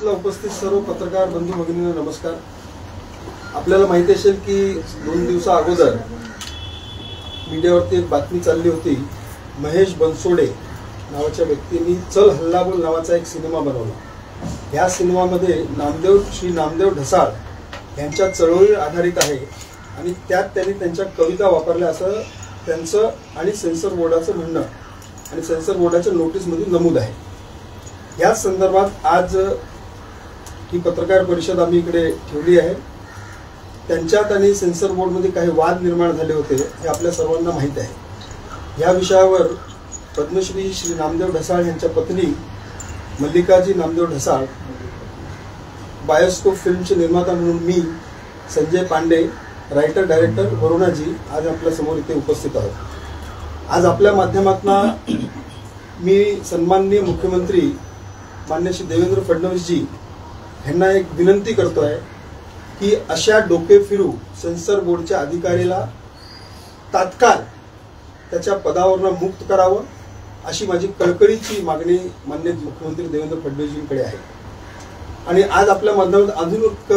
कॉन्फरन्सला उपस्थित सर्व पत्रकार बंधू भगिनींना नमस्कार। आपल्याला माहिती असेल की 2 दिवसा अगोदर मीडियावरती एक बातमी चालली होती, महेश बनसोडे नावाच्या व्यक्तींनी चल हल्लाबोल नावाचा एक सिनेमा बनवला। या सिनेमामध्ये श्री नामदेव ढसाळ यांच्या चळवळीवर आधारित आहे आणि त्यात त्यांनी त्यांच्या कविता वापरल्या असं त्यांचं आणि सेन्सर बोर्डाचं म्हणणं आणि सेन्सर बोर्डाच्या नोटीसमध्ये नमूद आहे। याच संदर्भात आज ही पत्रकार परिषद आम्ही इकडे ठेवली आहे। त्यांच्यात आणि सेन्सर बोर्डमध्ये काही वाद निर्माण झाले होते हे आपल्या सर्वांना माहीत आहे। या विषयावर पद्मश्री श्री नामदेव ढसाळ यांच्या पत्नी मल्लिकाजी नामदेव ढसाळ, बायोस्कोप फिल्मचे निर्माता म्हणून मी, संजय पांडे, रायटर डायरेक्टर वरुणाजी आज आपल्या समोर इथे उपस्थित आहोत। आज आपल्या माध्यमातून मी सन्माननीय मुख्यमंत्री माननीय श्री देवेंद्र फडणवीसजी यांना एक विनंती करतोय की अशा डोके फिरू सेन्सर बोर्डच्या अधिकाऱ्याला तात्काळ त्याच्या पदावरून मुक्त करावं अशी माझी कळकळीची मागणी माननीय मुख्यमंत्री देवेंद्र फडणवीसजींकडे आहे। आणि आज आपल्या माध्यमातून अजून एक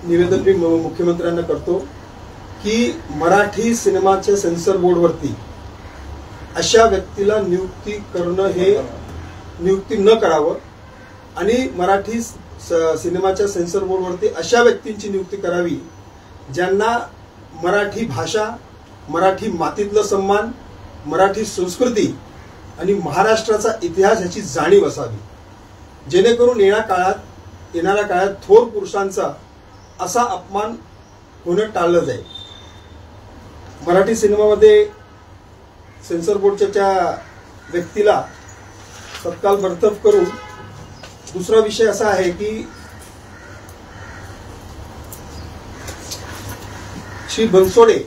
निवेदन मी मुख्यमंत्र्यांना करतो की मराठी सिनेमाच्या सेन्सर बोर्डवरती अशा व्यक्तीला नियुक्ती करणं हे नियुक्ती न करावं आणि मराठी सिनेमाच्या सेन्सर बोर्डवरती अशा व्यक्तींची नियुक्ती करावी ज्यांना मराठी भाषा, मराठी मातीतला सन्मान, मराठी संस्कृती आणि महाराष्ट्राचा इतिहास याची जाणीव असावी, जेणेकरून येणाऱ्या काळात थोर पुरुषांचा असा अपमान होणं टाळलं जाईल। मराठी सिनेमामध्ये सेन्सर बोर्डच्या त्या व्यक्तीला तत्काळ बरतरफ करून दुसरा विषय असा आहे की श्री बनसोडे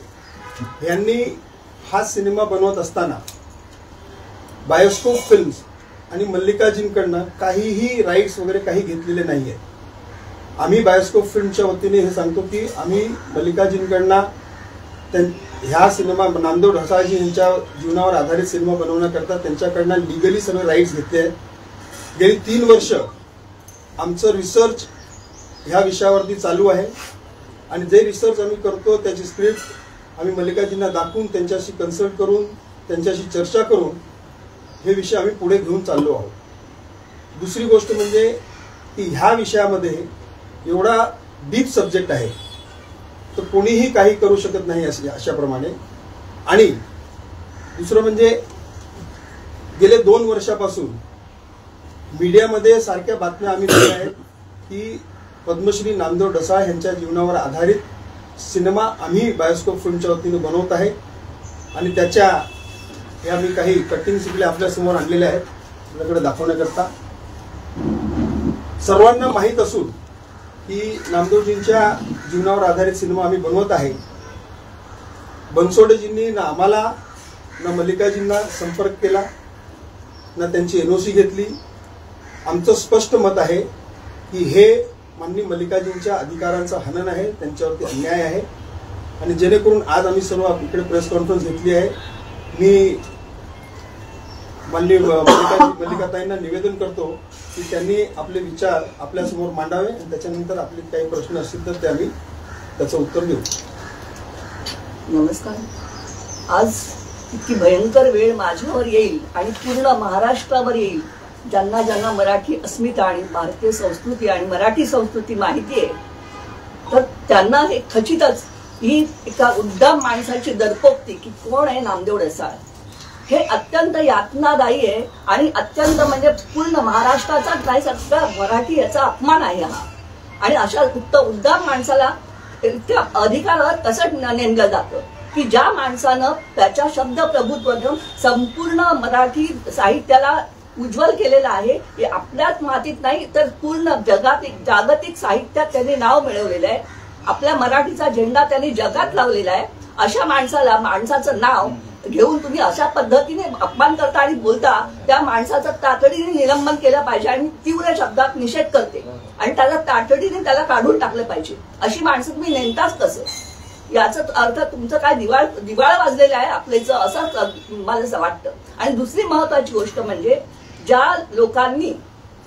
यांनी हा सिनेमा बनवत असताना बायोस्कोप फिल्म्स आणि मल्लिकाजींकडनं काहीही राईट्स वगैरे काही घेतलेले नाहीये। आम्ही बायोस्कोप फिल्मच्या वतीने हे सांगतो की आम्ही मल्लिकाजींकडनं ह्या सिनेमा नामदेव ढसाळजी यांच्या जीवनावर आधारित सिनेमा बनवण्याकरता त्यांच्याकडनं लिगली सर्व राईट्स घेतले आहेत। गेली 3 वर्ष आमचं रिसर्च ह्या विषयावरती चालू आहे आणि जे रिसर्च आम्ही करतो त्याची स्क्रिप्ट आम्ही मल्लिकाजींना दाखवून त्यांच्याशी कन्सल्ट करून त्यांच्याशी चर्चा करून हे विषय आम्ही पुढे घेऊन चाललो आहोत। दुसरी गोष्ट म्हणजे की ह्या विषयामध्ये एवढा डीप सब्जेक्ट आहे तर कोणीही काही करू शकत नाही अशाप्रमाणे। आणि दुसरं म्हणजे गेले 2 वर्षापासून मीडियामध्ये सारख्या बातम्या आम्ही दिल्या आहेत की पद्मश्री नामदेव ढसाळ यांच्या जीवनावर आधारित सिनेमा आम्ही बायोस्कोप फिल्मच्या वतीने बनवत आहे आणि त्याच्या हे आम्ही काही कटिंग्स इकडे आपल्या समोर आणलेल्या आहेत आपल्याकडे दाखवण्याकरता। सर्वांना माहीत असून की नामदेवजींच्या जीवनावर आधारित सिनेमा आम्ही बनवत आहे। बनसोडेजींनी ना आम्हाला ना मल्लिकाजींना संपर्क केला ना त्यांची एनओसी घेतली। आमचं स्पष्ट मत आहे की हे माननीय मल्लिकाजींच्या अधिकारांचा हनन आहे, त्यांच्यावरती अन्याय आहे आणि जेणेकरून आज आम्ही सर्व इकडे प्रेस कॉन्फरन्स घेतली आहे। मी माननीय मल्लिकाताईंना निवेदन करतो की त्यांनी आपले विचार आपल्यासमोर मांडावे आणि त्याच्यानंतर आपले काही प्रश्न असतील तर ते आम्ही त्याचं उत्तर देऊ। नमस्कार। आज इतकी भयंकर वेळ माझ्यावर येईल आणि पूर्ण महाराष्ट्रावर येईल ज्यांना ज्यांना मराठी अस्मिता आणि भारतीय संस्कृती आणि मराठी संस्कृती माहिती आहे तर त्यांना हे खचितच ही एका उद्दाम माणसाची दडपोक्ती की कोण आहे नामदेव ढसाळ हे अत्यंत यातनादायी आहे आणि अत्यंत म्हणजे पूर्ण महाराष्ट्राचाच नाही सगळा मराठी याचा अपमान आहे हा। आणि अशा उद्दाम माणसाला इतक्या अधिकारावर कसं नेमलं जातं की ज्या माणसानं त्याच्या शब्द प्रभुत्वातून संपूर्ण मराठी साहित्याला उज्ज्वल केलेलं आहे, हे आपल्याच मातीत नाही तर पूर्ण जागतिक साहित्यात त्यांनी नाव मिळवलेलं आहे। आपल्या मराठीचा झेंडा त्यांनी जगात लावलेला आहे। अशा माणसाचं नाव घेऊन तुम्ही अशा पद्धतीने अपमान करता आणि बोलता त्या माणसाचं तातडीने निलंबन केलं पाहिजे आणि तीव्र शब्दात निषेध करते आणि त्याला तातडीने त्याला काढून टाकलं पाहिजे। अशी माणसं तुम्ही नेमताच कसं? याचा अर्थ तुमचं काय दिवाळ वाजलेलं आहे आपल्याचं असं मला वाटतं। आणि दुसरी महत्वाची गोष्ट म्हणजे ज्या लोकांनी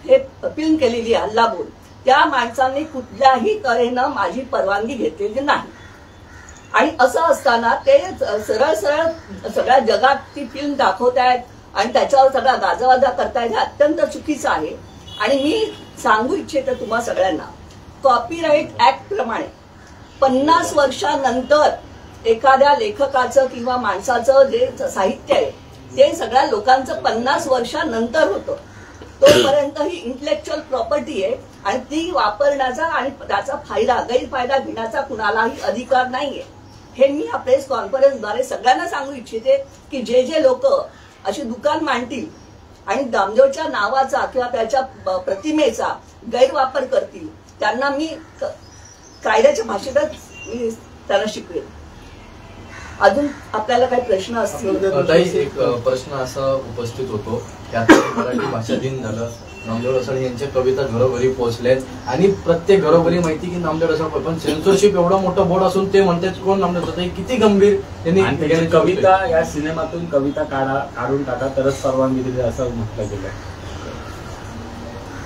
हे फिल्म केलेली हल्लाबोल त्या माणसांनी कुठल्याही तऱ्हेनं माझी परवानगी घेतलेली नाही. आणि असं असताना ते सरळ सरळ सगळ्या जगात ती फिल्म दाखवतायत आणि त्याच्यावर सगळा गाजावाजा करतायत. हे अत्यंत चुकीचं आहे. आणि मी सांगू इच्छिते तुम्हा सगळ्यांना, कॉपीराईट ऍक्ट प्रमाणे 50 वर्षानंतर एखाद्या लेखकाचं किंवा माणसाचं जे साहित्य आहे ते सगळ्या लोकांचं 50 वर्षानंतर होतं. तोपर्यंत ही इंटेलेक्च्युअल प्रॉपर्टी आहे आणि ती वापरण्याचा आणि त्याचा गैरफायदा घेण्याचा कुणालाही अधिकार नाहीये. हे मी या प्रेस कॉन्फरन्सद्वारे सगळ्यांना सांगू इच्छिते की जे लोक अशी दुकान मांडतील आणि नामदेवच्या नावाचा किंवा त्याच्या प्रतिमेचा गैरवापर करतील त्यांना मी कायद्याच्या भाषेतच मी त्यांना शिकवेन. अजून आपल्याला काही प्रश्न असतील? ताई, एक प्रश्न असा उपस्थित होतो की आता मराठी भाषा दिन झालं, नामदेव ढसाळ यांच्या कविता घरोघरी पोहोचल्यात आणि प्रत्येक घरोघरी माहिती की नामदेव ढसाळ, पण सेन्सरशिप एवढा मोठा बोर्ड असून ते म्हणतात कोण नामदेव ढसाळ, किती गंभीर त्यांनी कविता या सिनेमातून कविता काढून टाका तरच परवानगी दिली असं म्हटलं गेलं.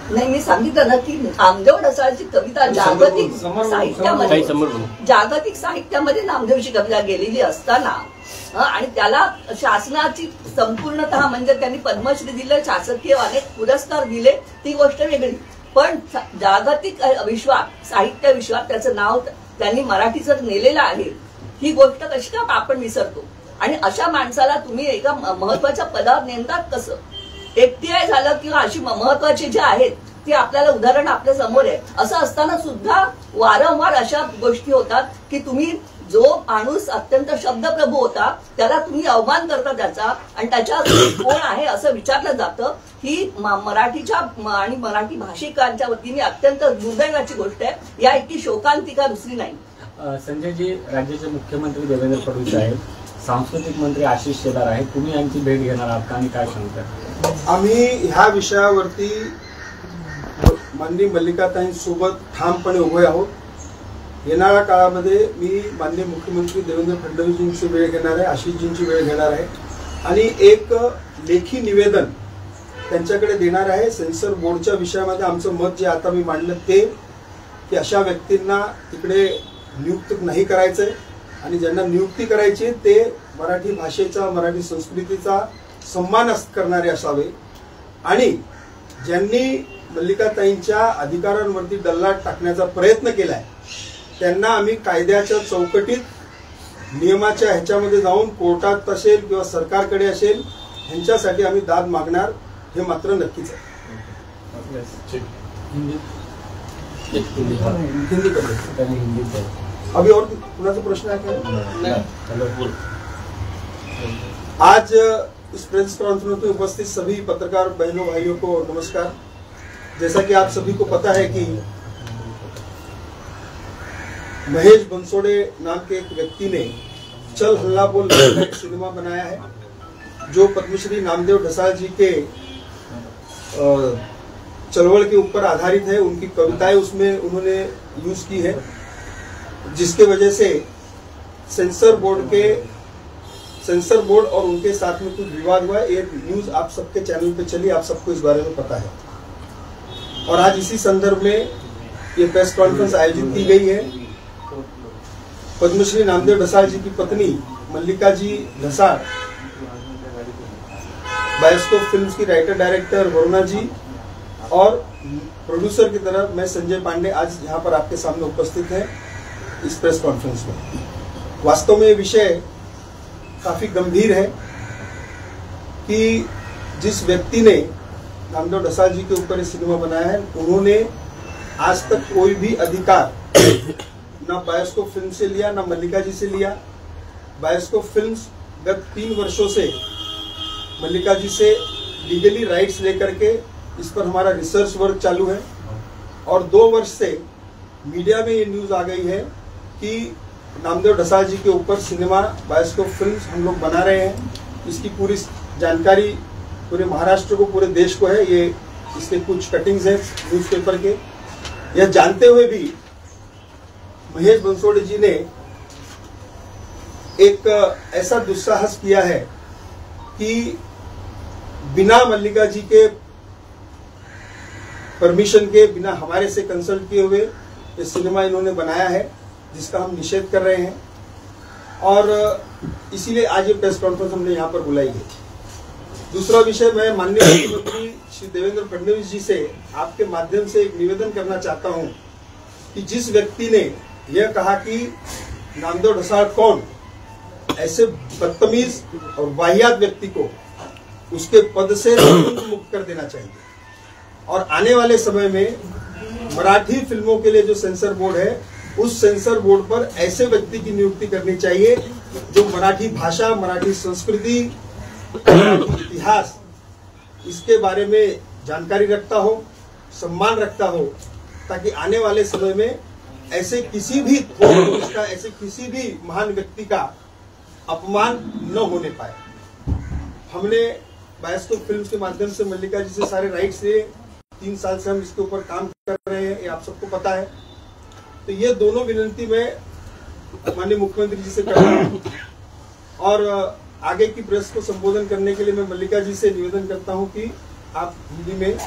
नाही, मी सांगितलं ना की नामदेव ढसाळची कविता जागतिक साहित्यामध्ये नामदेवची कविता गेलेली असताना आणि त्याला शासनाची संपूर्णतः म्हणजे त्यांनी पद्मश्री दिले, शासकीय अनेक पुरस्कार दिले, ती गोष्ट वेगळी. पण जागतिक विश्वात, साहित्य विश्वात त्याचं नाव त्यांनी मराठीचं नेलेलं आहे. ही गोष्ट कशी का आपण विसरतो? आणि अशा माणसाला तुम्ही एका महत्वाच्या पदावर नेमतात कसं? FTI झालं किंवा अशी महत्वाची जे आहेत ती आपल्याला उदाहरण आपल्या समोर आहे. असं असताना सुद्धा वारंवार अशा गोष्टी होतात की तुम्ही जो माणूस अत्यंत शब्दप्रभू होता त्याला तुम्ही अवमान करता त्याचा आणि त्याच्या कोण आहे असं विचारलं जातं. ही मराठीच्या आणि मराठी भाषिकांच्या वतीने अत्यंत दुर्दैवाची गोष्ट आहे. या इतकी शोकांतिका दुसरी नाही. संजयजी, राज्याचे मुख्यमंत्री देवेंद्र फडणवीस आहेत, सांस्कृतिक मंत्री आशिष शेलार आहेत, तुम्ही यांची भेट घेणार आहात आणि काय सांगता? आम्ही ह्या विषयावरती माननीय मल्लिकाताईंसोबत ठामपणे उभे आहोत. येणाऱ्या काळामध्ये मी माननीय मुख्यमंत्री देवेंद्र फडणवीसजींची वेळ घेणार आहे, आशिषजींची वेळ घेणार आहे आणि एक लेखी निवेदन त्यांच्याकडे देणार आहे. सेन्सर बोर्डच्या विषयामध्ये आमचं मत जे आता मी मांडलं ते की अशा व्यक्तींना तिकडे नियुक्त नाही करायचंय आणि ज्यांना नियुक्ती करायची ते मराठी भाषेचा, मराठी संस्कृतीचा सन्मान करणारे असावे आणि ज्यांनी मल्लिकाताईंच्या अधिकारांवरती डल्ला टाकण्याचा प्रयत्न केलाय त्यांना आम्ही कायद्याच्या चौकटीत, नियमाच्या ह्याच्यामध्ये जाऊन कोर्टात असेल किंवा सरकारकडे असेल ह्यांच्यासाठी आम्ही दाद मागणार, हे मात्र नक्कीच आहे. हिंदी अभी और कुणाचा प्रश्न आहे? आज इस प्रेस कॉन्फ्रेंस में उपस्थित सभी पत्रकार बहनों भाइयों को नमस्कार. जैसा कि आप सभी को पता है कि महेश बंसोड़े नाम के एक व्यक्ति ने चल हल्ला बोल एक सिनेमा बनाया है जो पद्मश्री नामदेव ढसाल जी के चळवळ के ऊपर आधारित है. उनकी कविताएं उसमें उन्होंने यूज की है, जिसके वजह से सेंसर बोर्ड और उनके साथ में कुछ विवाद हुआ. ये न्यूज आप सबके चैनल पे चली, आप सबको इस बारे में पता है. और आज इसी संदर्भ में ये प्रेस कॉन्फ्रेंस आयोजित की गई है. पद्मश्री नामदेव ढसाल जी की पत्नी मल्लिका जी ढसाल, बायोस्कोप फिल्म्स की राइटर डायरेक्टर वरुणा जी और प्रोड्यूसर की तरफ मैं संजय पांडे आज यहाँ पर आपके सामने उपस्थित है इस प्रेस कॉन्फ्रेंस में. वास्तव में ये विषय काफी गंभीर है कि जिस व्यक्ति ने नामदेव ढसाल जी के ऊपर ये सिनेमा बनाया है उन्होंने आज तक कोई भी अधिकार ना बायोस्कोप फिल्म से लिया, ना मल्लिका जी से लिया. बायोस्कोप फिल्म्स गत 3 वर्षों से मल्लिका जी से लीगली राइट्स लेकर के इस पर हमारा रिसर्च वर्क चालू है और 2 वर्ष से मीडिया में ये न्यूज आ गई है कि नामदेव ढसाल जी के ऊपर सिनेमा बायोस्कोप फिल्म्स हम लोग बना रहे हैं. इसकी पूरी जानकारी पूरे महाराष्ट्र को, पूरे देश को है. ये इसके कुछ कटिंग्स हैं न्यूज़पेपर के. यह जानते हुए भी महेश बंसोड़े जी ने एक ऐसा दुस्साहस किया है कि बिना मल्लिका जी के परमिशन के बिना हमारे से कंसल्ट किए हुए ये सिनेमा इन्होंने बनाया है, जिसका हम निषेध कर रहे हैं और इसीलिए आज ये प्रेस कॉन्फ्रेंस हमने यहाँ पर बुलाई है। दूसरा विषय, मैं माननीय मुख्यमंत्री श्री देवेंद्र फडणवीस जी से आपके माध्यम से एक निवेदन करना चाहता हूँ कि जिस व्यक्ति ने यह कहा कि नामदेव ढसाल कौन, ऐसे बदतमीज और वाहियात व्यक्ति को उसके पद से मुक्त कर देना चाहिए और आने वाले समय में मराठी फिल्मों के लिए जो सेंसर बोर्ड है, उस सेंसर बोर्ड पर ऐसे व्यक्ति की नियुक्ति करनी चाहिए जो मराठी भाषा, मराठी संस्कृति, मराठी इतिहास, इसके बारे में जानकारी रखता हो, सम्मान रखता हो, ताकि आने वाले समय में ऐसे किसी भी ऐसे किसी भी महान व्यक्ति का अपमान न होने पाए। हमने बायोस्कोप फिल्म्स के माध्यम से मल्लिका जी से सारे राइट्स लिए, 3 साल से हम इसके ऊपर काम कर रहे हैं, ये आप सबको पता है। तो ये दोनों विनंती मैं माननीय मुख्यमंत्री जी से कर रहा हूं और आगे की प्रेस को संबोधन करने के लिए मैं मल्लिका जी से निवेदन करता हूं कि आप हिंदी में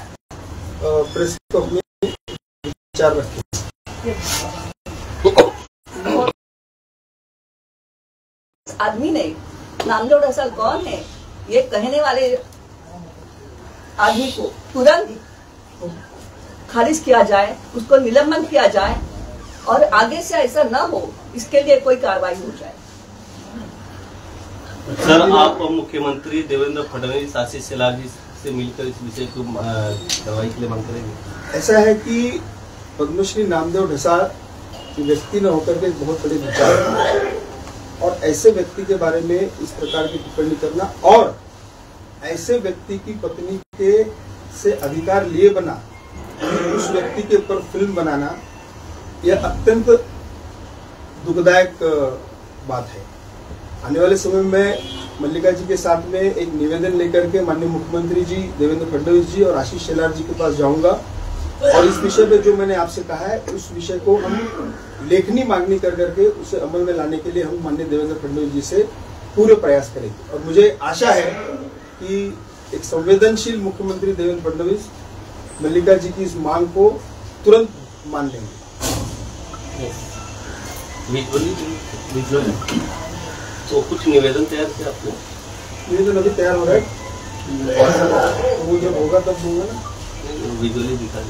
प्रेस को अपने विचार रखें। आदमी ने नामदेव ढसाल कौन है ये कहने वाले आदमी को तुरंत खारिज किया जाए, उसको निलंबन किया जाए और आगे से ऐसा न हो, इसके लिए कोई कार्रवाई हो जाए। सर, आप मुख्यमंत्री देवेंद्र फडणवीस, आशीष शेलार जी से मिलकर इस विषय को कार्रवाई के लिए मांग करेंगे? ऐसा है कि पद्मश्री नामदेव ढसाल व्यक्ति न होकर के बहुत बड़े विचार और ऐसे व्यक्ति के बारे में इस प्रकार की टिप्पणी करना और ऐसे व्यक्ति की पत्नी के से अधिकार लिए बना उस व्यक्ति के ऊपर फिल्म बनाना, यह अत्यंत दुखदायक बात है। आने वाले समय में मल्लिका जी के साथ में एक निवेदन लेकर के माननीय मुख्यमंत्री जी देवेंद्र फडणवीस जी और आशीष शेलार जी के पास जाऊंगा और इस विषय पे जो मैंने आपसे कहा है, उस विषय को हम लेखनी मांगनी कर करके उसे अमल में लाने के लिए हम माननीय देवेंद्र फडणवीस जी से पूरे प्रयास करेंगे और मुझे आशा है कि एक संवेदनशील मुख्यमंत्री देवेंद्र फडणवीस मल्लिका जी की इस मांग को तुरंत मान लेंगे। तो कुछ निवेदन तैयार किया आपने? निवेदन अभी तैयार हो रहा है, तो वो जब होगा तब दूंगा ना। विजुअली दिखा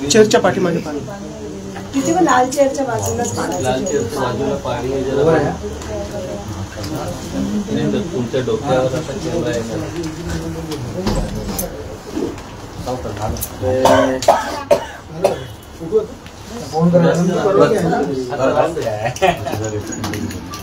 चेअरच्या पाठीमागे पाणी, तिथे पण लाल चेअरच्या बाजूलाच पाणी, लाल चेअरच्या बाजूला पाणी आहे जरा तुमच्या डोक्यावर असा चेहरा आहे।